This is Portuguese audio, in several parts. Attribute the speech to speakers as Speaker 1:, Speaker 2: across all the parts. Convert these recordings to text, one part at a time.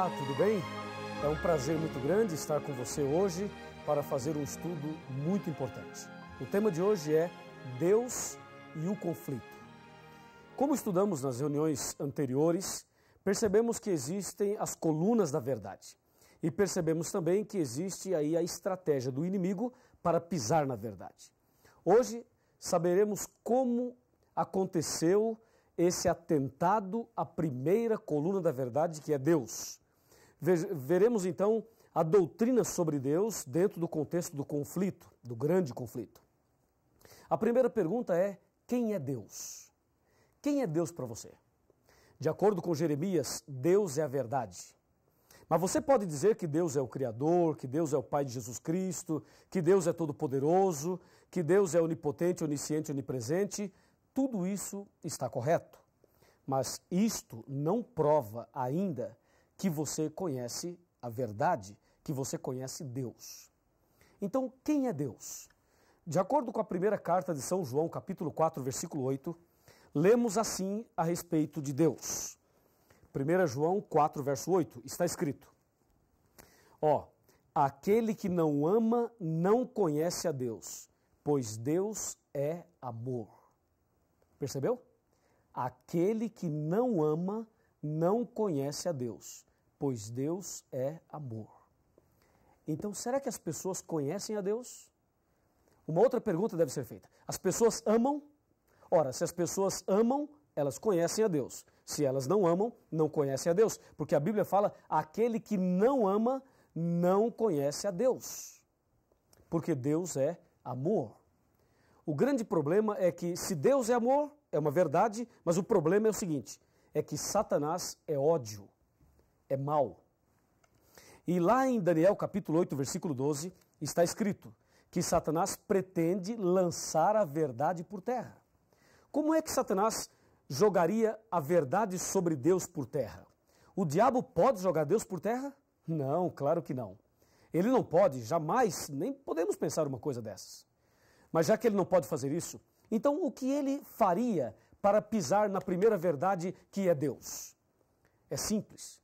Speaker 1: Olá, tudo bem? É um prazer muito grande estar com você hoje para fazer um estudo muito importante. O tema de hoje é Deus e o conflito. Como estudamos nas reuniões anteriores, percebemos que existem as colunas da verdade. E percebemos também que existe aí a estratégia do inimigo para pisar na verdade. Hoje saberemos como aconteceu esse atentado à primeira coluna da verdade, que é Deus. Veremos então a doutrina sobre Deus dentro do contexto do conflito, do grande conflito. A primeira pergunta é: quem é Deus? Quem é Deus para você? De acordo com Jeremias, Deus é a verdade. Mas você pode dizer que Deus é o Criador, que Deus é o Pai de Jesus Cristo, que Deus é todo-poderoso, que Deus é onipotente, onisciente, onipresente. Tudo isso está correto. Mas isto não prova ainda que você conhece a verdade, que você conhece Deus. Então, quem é Deus? De acordo com a primeira carta de São João, capítulo 4, versículo 8, lemos assim a respeito de Deus. 1 João 4, verso 8, está escrito: aquele que não ama não conhece a Deus, pois Deus é amor. Percebeu? Aquele que não ama não conhece a Deus, pois Deus é amor. Então, será que as pessoas conhecem a Deus? Uma outra pergunta deve ser feita. As pessoas amam? Ora, se as pessoas amam, elas conhecem a Deus. Se elas não amam, não conhecem a Deus. Porque a Bíblia fala, aquele que não ama, não conhece a Deus. Porque Deus é amor. O grande problema é que, se Deus é amor, é uma verdade, mas o problema é o seguinte, é que Satanás é ódio, é mal. E lá em Daniel capítulo 8, versículo 12, está escrito que Satanás pretende lançar a verdade por terra. Como é que Satanás jogaria a verdade sobre Deus por terra? O diabo pode jogar Deus por terra? Não, claro que não. Ele não pode, jamais, nem podemos pensar uma coisa dessas. Mas já que ele não pode fazer isso, então o que ele faria para pisar na primeira verdade, que é Deus? É simples.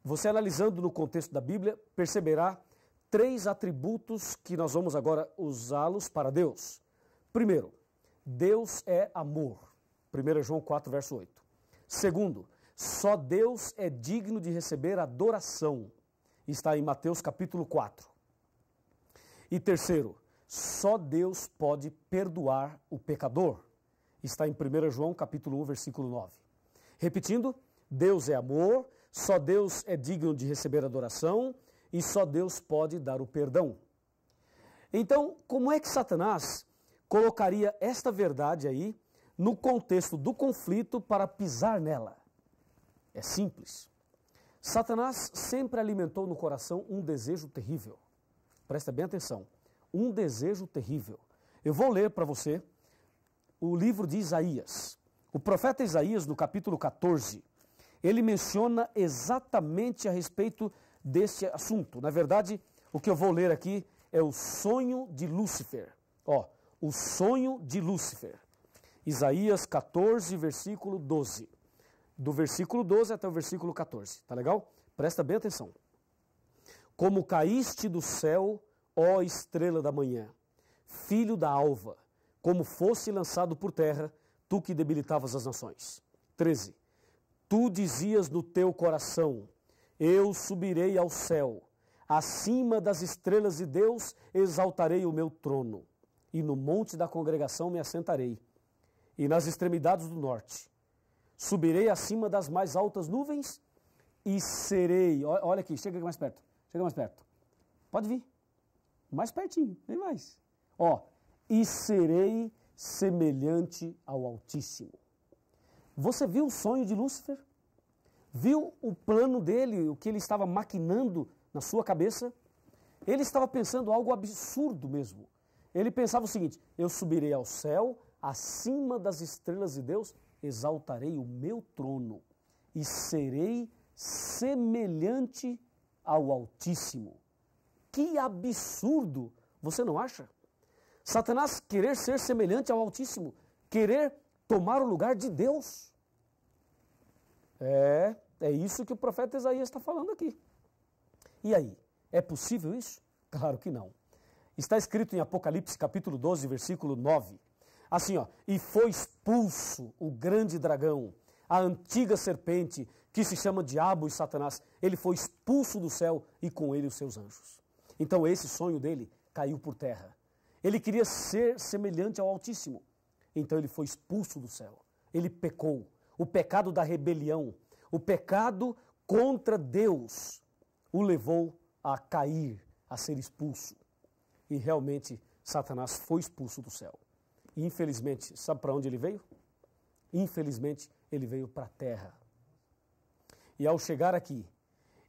Speaker 1: Você, analisando no contexto da Bíblia, perceberá 3 atributos que nós vamos agora usá-los para Deus. Primeiro, Deus é amor. 1 João 4, verso 8. Segundo, só Deus é digno de receber adoração. Está em Mateus capítulo 4. E terceiro, só Deus pode perdoar o pecador. Está em 1 João capítulo 1, versículo 9. Repetindo, Deus é amor, só Deus é digno de receber adoração e só Deus pode dar o perdão. Então, como é que Satanás colocaria esta verdade aí no contexto do conflito para pisar nela? É simples. Satanás sempre alimentou no coração um desejo terrível. Presta bem atenção. Um desejo terrível. Eu vou ler para você o livro de Isaías. O profeta Isaías, no capítulo 14, ele menciona exatamente a respeito desse assunto. Na verdade, o que eu vou ler aqui é o sonho de Lúcifer. O sonho de Lúcifer. Isaías 14, versículo 12. Do versículo 12 até o versículo 14. Tá legal? Presta bem atenção. Como caíste do céu, ó estrela da manhã, filho da alva, como fosse lançado por terra, tu que debilitavas as nações. 13. Tu dizias no teu coração, eu subirei ao céu, acima das estrelas de Deus exaltarei o meu trono, e no monte da congregação me assentarei, e nas extremidades do norte. Subirei acima das mais altas nuvens e serei... Olha aqui, chega mais perto, Pode vir. Mais pertinho, vem mais. E serei semelhante ao Altíssimo. Você viu o sonho de Lúcifer? Viu o plano dele, o que ele estava maquinando na sua cabeça? Ele estava pensando algo absurdo mesmo. Ele pensava o seguinte, eu subirei ao céu, acima das estrelas de Deus, exaltarei o meu trono e serei semelhante ao Altíssimo. Que absurdo, você não acha? Satanás querer ser semelhante ao Altíssimo, querer tomar o lugar de Deus. É isso que o profeta Isaías está falando aqui. E aí, é possível isso? Claro que não. Está escrito em Apocalipse capítulo 12, versículo 9. Assim, ó, e foi expulso o grande dragão, a antiga serpente, que se chama Diabo e Satanás. Ele foi expulso do céu e com ele os seus anjos. Então esse sonho dele caiu por terra. Ele queria ser semelhante ao Altíssimo. Então ele foi expulso do céu. Ele pecou. O pecado da rebelião, o pecado contra Deus, o levou a cair, a ser expulso. E realmente Satanás foi expulso do céu. E infelizmente, sabe para onde ele veio? Infelizmente, ele veio para a terra. E ao chegar aqui,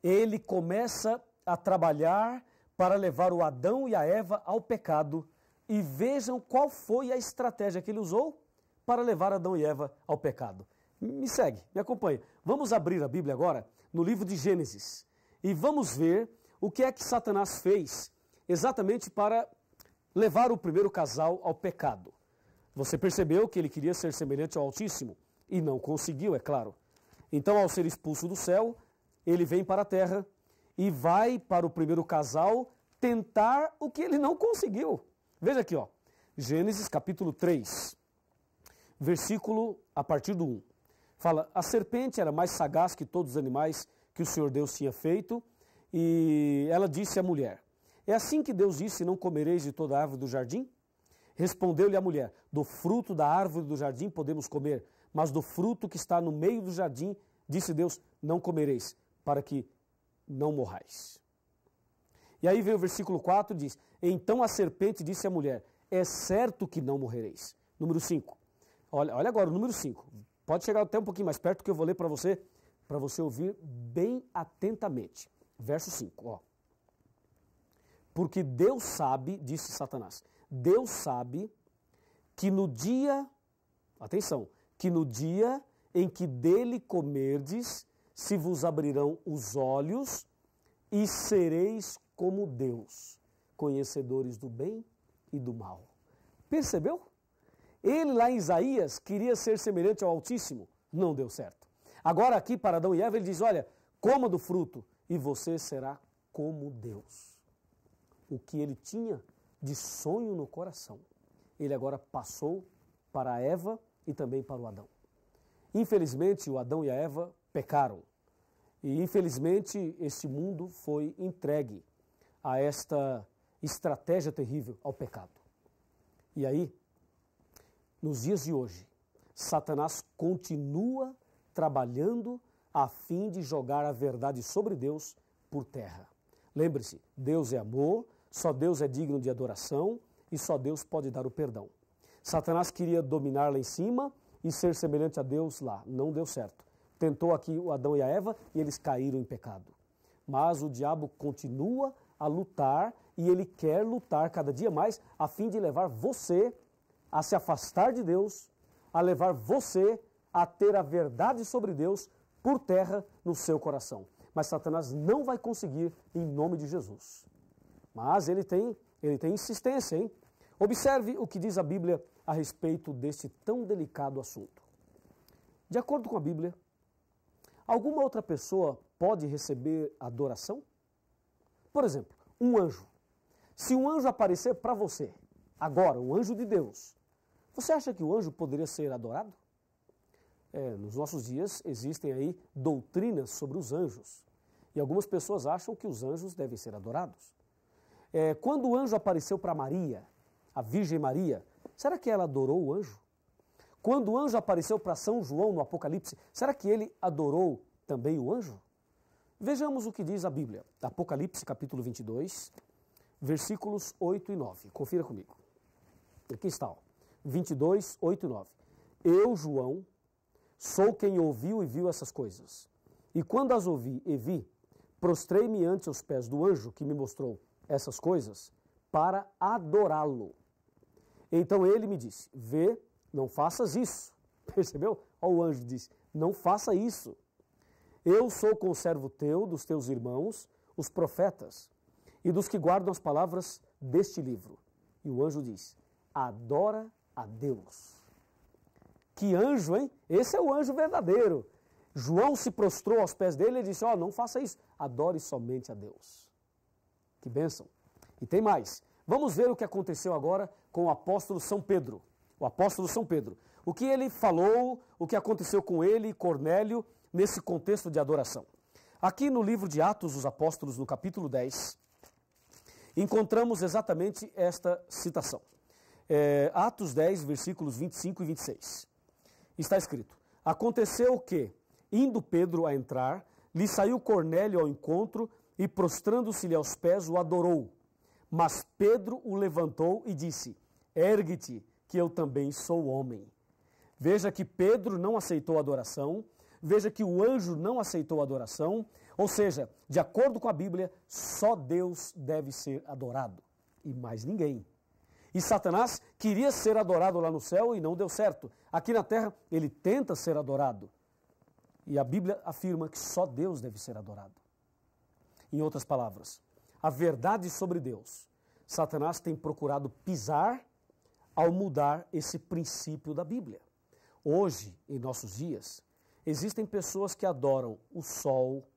Speaker 1: ele começa a trabalhar para levar o Adão e a Eva ao pecado. E vejam qual foi a estratégia que ele usou para levar Adão e Eva ao pecado. Me segue, me acompanha. Vamos abrir a Bíblia agora no livro de Gênesis. E vamos ver o que é que Satanás fez exatamente para levar o primeiro casal ao pecado. Você percebeu que ele queria ser semelhante ao Altíssimo e não conseguiu, é claro. Então, ao ser expulso do céu, ele vem para a terra e vai para o primeiro casal tentar o que ele não conseguiu. Veja aqui, ó, Gênesis capítulo 3, versículo a partir do 1. Fala, a serpente era mais sagaz que todos os animais que o Senhor Deus tinha feito, e ela disse à mulher, é assim que Deus disse, não comereis de toda a árvore do jardim? Respondeu-lhe a mulher, do fruto da árvore do jardim podemos comer, mas do fruto que está no meio do jardim, disse Deus, não comereis, para que não morrais. E aí vem o versículo 4, diz, então a serpente disse à mulher, é certo que não morrereis. Número 5. Olha agora o número 5. Pode chegar até um pouquinho mais perto que eu vou ler para você ouvir bem atentamente. Verso 5, ó. Porque Deus sabe, disse Satanás, Deus sabe que no dia, atenção, que no dia em que dele comerdes, se vos abrirão os olhos e sereis como Deus, conhecedores do bem e do mal. Percebeu? Ele lá em Isaías queria ser semelhante ao Altíssimo, não deu certo. Agora aqui para Adão e Eva ele diz, olha, coma do fruto e você será como Deus. O que ele tinha de sonho no coração, ele agora passou para a Eva e também para o Adão. Infelizmente o Adão e a Eva pecaram e infelizmente este mundo foi entregue a esta estratégia terrível, ao pecado. E aí, nos dias de hoje, Satanás continua trabalhando a fim de jogar a verdade sobre Deus por terra. Lembre-se, Deus é amor, só Deus é digno de adoração e só Deus pode dar o perdão. Satanás queria dominar lá em cima e ser semelhante a Deus lá. Não deu certo. Tentou aqui o Adão e a Eva e eles caíram em pecado. Mas o diabo continua a lutar e ele quer lutar cada dia mais a fim de levar você a se afastar de Deus, a levar você a ter a verdade sobre Deus por terra no seu coração. Mas Satanás não vai conseguir em nome de Jesus. Mas ele tem insistência, hein? Observe o que diz a Bíblia a respeito deste tão delicado assunto. De acordo com a Bíblia, alguma outra pessoa pode receber adoração? Por exemplo, um anjo. Se um anjo aparecer para você, agora, um anjo de Deus, você acha que o anjo poderia ser adorado? Nos nossos dias existem aí doutrinas sobre os anjos. E algumas pessoas acham que os anjos devem ser adorados. Quando o anjo apareceu para Maria, a Virgem Maria, será que ela adorou o anjo? Quando o anjo apareceu para São João no Apocalipse, será que ele adorou também o anjo? Vejamos o que diz a Bíblia. Apocalipse capítulo 22, versículos 8 e 9. Confira comigo. Aqui está, ó. 22, 8 e 9. Eu, João, sou quem ouviu e viu essas coisas. E quando as ouvi e vi, prostrei-me ante os pés do anjo que me mostrou essas coisas para adorá-lo. Então ele me disse, vê, não faças isso. Percebeu? Olha, o anjo disse, não faça isso. Eu sou conservo teu, dos teus irmãos, os profetas, e dos que guardam as palavras deste livro. E o anjo diz, adora a Deus. Que anjo, hein? Esse é o anjo verdadeiro. João se prostrou aos pés dele e disse, não faça isso, adore somente a Deus. Que bênção. E tem mais. Vamos ver o que aconteceu agora com o apóstolo São Pedro. O apóstolo São Pedro. O que ele falou, o que aconteceu com ele e Cornélio nesse contexto de adoração. Aqui no livro de Atos dos Apóstolos, no capítulo 10, encontramos exatamente esta citação. Atos 10, versículos 25 e 26. Está escrito, aconteceu que, indo Pedro a entrar, lhe saiu Cornélio ao encontro e, prostrando-se-lhe aos pés, o adorou. Mas Pedro o levantou e disse, ergue-te, que eu também sou homem. Veja que Pedro não aceitou a adoração, veja que o anjo não aceitou a adoração, ou seja, de acordo com a Bíblia, só Deus deve ser adorado, e mais ninguém. E Satanás queria ser adorado lá no céu e não deu certo. Aqui na terra, ele tenta ser adorado. E a Bíblia afirma que só Deus deve ser adorado. Em outras palavras, a verdade sobre Deus, Satanás tem procurado pisar ao mudar esse princípio da Bíblia. Hoje, em nossos dias, existem pessoas que adoram o sol,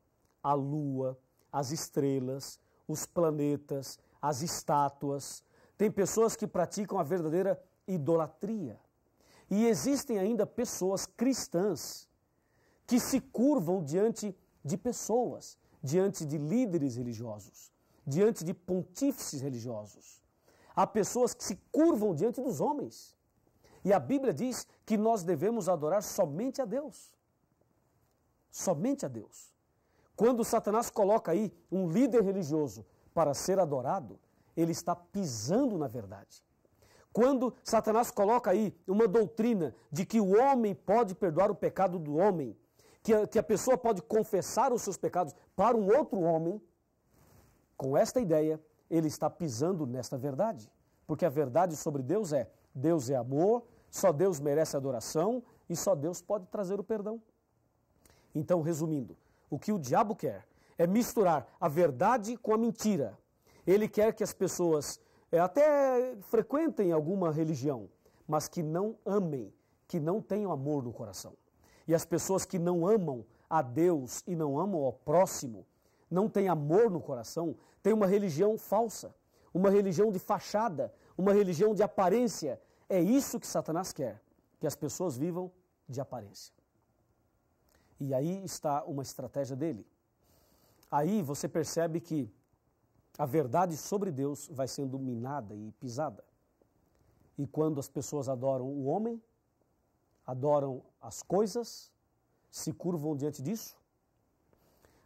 Speaker 1: a lua, as estrelas, os planetas, as estátuas. Tem pessoas que praticam a verdadeira idolatria. E existem ainda pessoas cristãs que se curvam diante de pessoas, diante de líderes religiosos, diante de pontífices religiosos. Há pessoas que se curvam diante dos homens. E a Bíblia diz que nós devemos adorar somente a Deus. Somente a Deus. Quando Satanás coloca aí um líder religioso para ser adorado, ele está pisando na verdade. Quando Satanás coloca aí uma doutrina de que o homem pode perdoar o pecado do homem, que a pessoa pode confessar os seus pecados para um outro homem, com esta ideia, ele está pisando nesta verdade. Porque a verdade sobre Deus é amor, só Deus merece adoração e só Deus pode trazer o perdão. Então, resumindo, o que o diabo quer é misturar a verdade com a mentira. Ele quer que as pessoas até frequentem alguma religião, mas que não amem, que não tenham amor no coração. E as pessoas que não amam a Deus e não amam ao próximo, não têm amor no coração, têm uma religião falsa, uma religião de fachada, uma religião de aparência. É isso que Satanás quer, que as pessoas vivam de aparência. E aí está uma estratégia dele. Aí você percebe que a verdade sobre Deus vai sendo minada e pisada. E quando as pessoas adoram o homem, adoram as coisas, se curvam diante disso,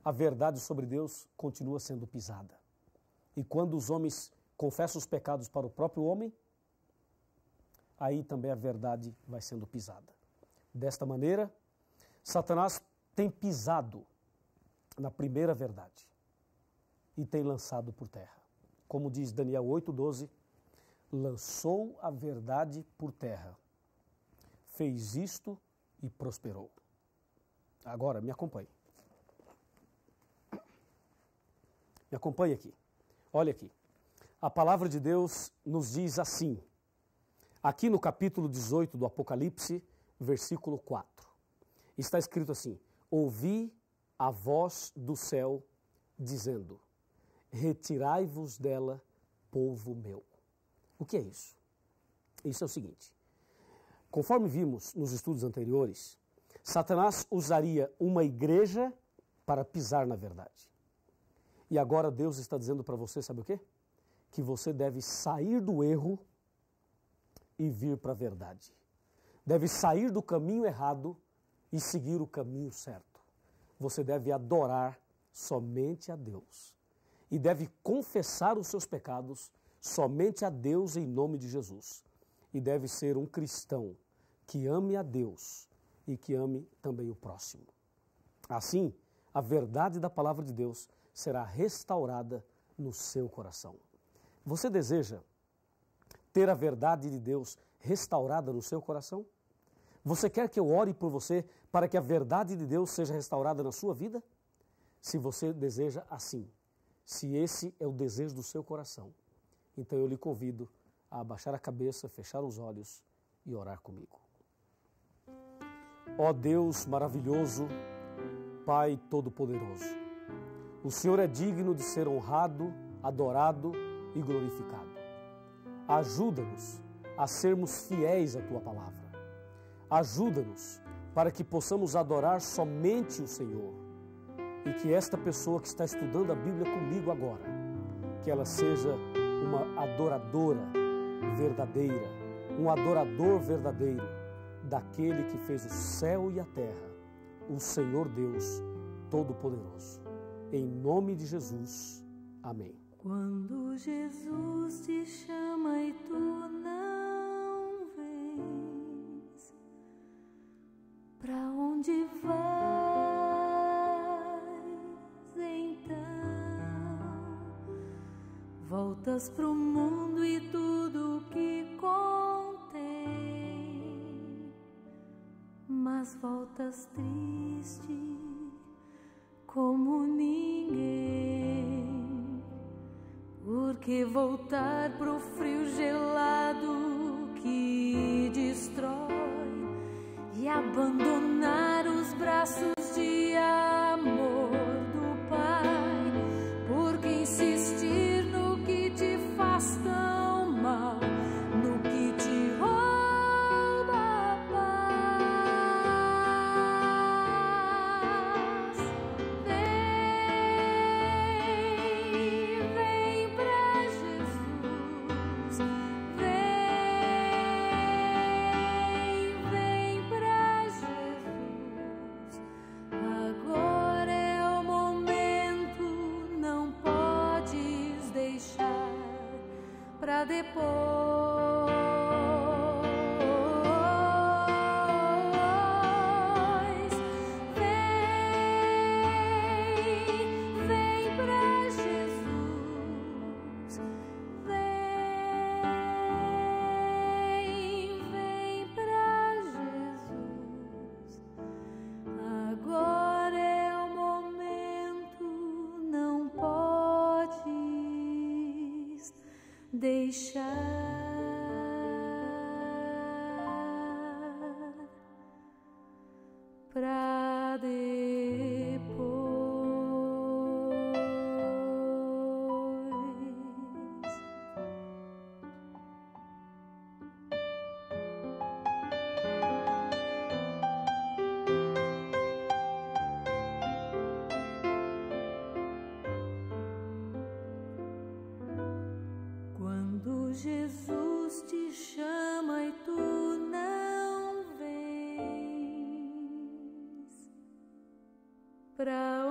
Speaker 1: a verdade sobre Deus continua sendo pisada. E quando os homens confessam os pecados para o próprio homem, aí também a verdade vai sendo pisada. Desta maneira, Satanás tem pisado na primeira verdade e tem lançado por terra. Como diz Daniel 8,12, lançou a verdade por terra, fez isto e prosperou. Agora, me acompanhe. Me acompanhe aqui. Olha aqui. A palavra de Deus nos diz assim, aqui no capítulo 18 do Apocalipse, versículo 4. Está escrito assim, ouvi a voz do céu dizendo, retirai-vos dela, povo meu. O que é isso? Isso é o seguinte, conforme vimos nos estudos anteriores, Satanás usaria uma igreja para pisar na verdade. E agora Deus está dizendo para você, sabe o quê? Que você deve sair do erro e vir para a verdade. Deve sair do caminho errado e seguir o caminho certo. Você deve adorar somente a Deus. E deve confessar os seus pecados somente a Deus em nome de Jesus. E deve ser um cristão que ame a Deus e que ame também o próximo. Assim, a verdade da palavra de Deus será restaurada no seu coração. Você deseja ter a verdade de Deus restaurada no seu coração? Você quer que eu ore por você para que a verdade de Deus seja restaurada na sua vida? Se você deseja assim, se esse é o desejo do seu coração, então eu lhe convido a abaixar a cabeça, fechar os olhos e orar comigo. Ó Deus maravilhoso, Pai Todo-Poderoso. O Senhor é digno de ser honrado, adorado e glorificado. Ajuda-nos a sermos fiéis à Tua palavra. Ajuda-nos para que possamos adorar somente o Senhor e que esta pessoa que está estudando a Bíblia comigo agora, que ela seja uma adoradora verdadeira, um adorador verdadeiro daquele que fez o céu e a terra, o Senhor Deus Todo-Poderoso. Em nome de Jesus, amém.
Speaker 2: Quando Jesus te chama e tu não vens, pra onde vais então? Voltas pro mundo e tudo que contém, mas voltas triste como ninguém, porque voltar pro frio gelado que destrói e abandonar os braços de amor do Pai, porque insistir no que te faz tão mal, no que te rouba a paz. Vem pra Jesus, vem pra Jesus. Agora é o momento, não podes deixar pra depois. Vem pra Jesus, vem pra Jesus. Agora é o momento, não podes deixar pra depois. Quando Jesus te chama e tu não vens, pra